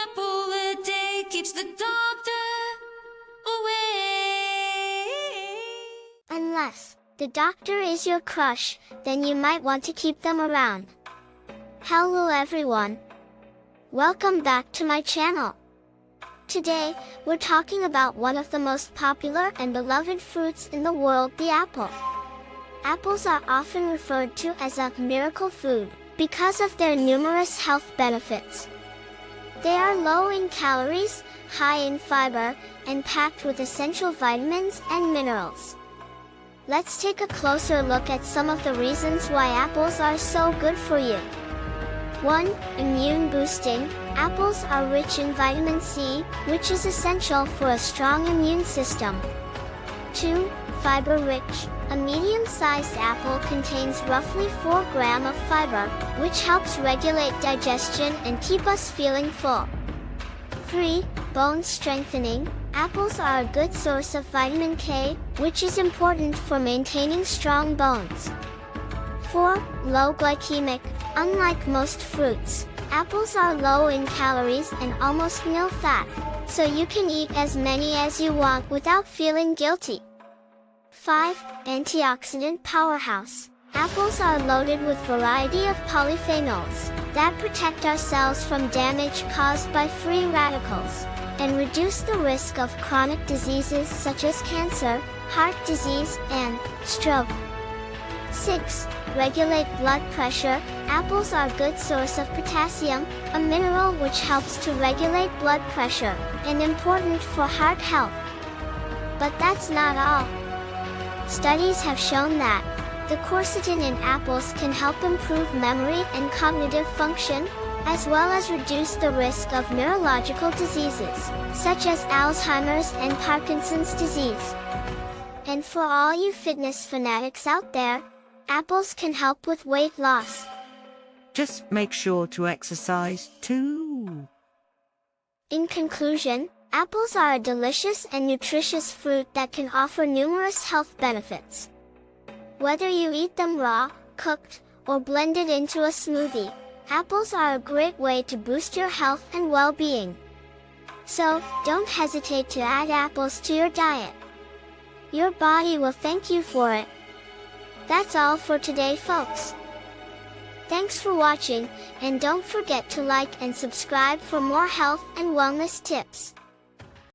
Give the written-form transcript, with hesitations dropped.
apple a day keeps the doctor away. Unless the doctor is your crush, then you might want to keep them around. Hello everyone. Welcome back to my channel. Today, we're talking about one of the most popular and beloved fruits in the world, the apple. Apples are often referred to as a miracle food because of their numerous health benefits. They are low in calories, high in fiber, and packed with essential vitamins and minerals. Let's take a closer look at some of the reasons why apples are so good for you. 1. Immune boosting. Apples are rich in vitamin C, which is essential for a strong immune system. 2. Fiber rich. A medium-sized apple contains roughly 4 grams of fiber, which helps regulate digestion and keep us feeling full. 3. Bone strengthening. Apples are a good source of vitamin K, which is important for maintaining strong bones. 4. Low glycemic. Unlike most fruits, apples are low in calories and almost no fat, so you can eat as many as you want without feeling guilty. 5. Antioxidant powerhouse. Apples are loaded with variety of polyphenols that protect our cells from damage caused by free radicals and reduce the risk of chronic diseases such as cancer, heart disease, and stroke. 6. Regulate blood pressure. Apples are a good source of potassium, a mineral which helps to regulate blood pressure, and important for heart health. But that's not all. Studies have shown that the quercetin in apples can help improve memory and cognitive function, as well as reduce the risk of neurological diseases, such as Alzheimer's and Parkinson's disease. And for all you fitness fanatics out there, apples can help with weight loss. Just make sure to exercise too. In conclusion, apples are a delicious and nutritious fruit that can offer numerous health benefits. Whether you eat them raw, cooked, or blended into a smoothie, apples are a great way to boost your health and well-being. So, don't hesitate to add apples to your diet. Your body will thank you for it. That's all for today, folks. Thanks for watching, and don't forget to like and subscribe for more health and wellness tips.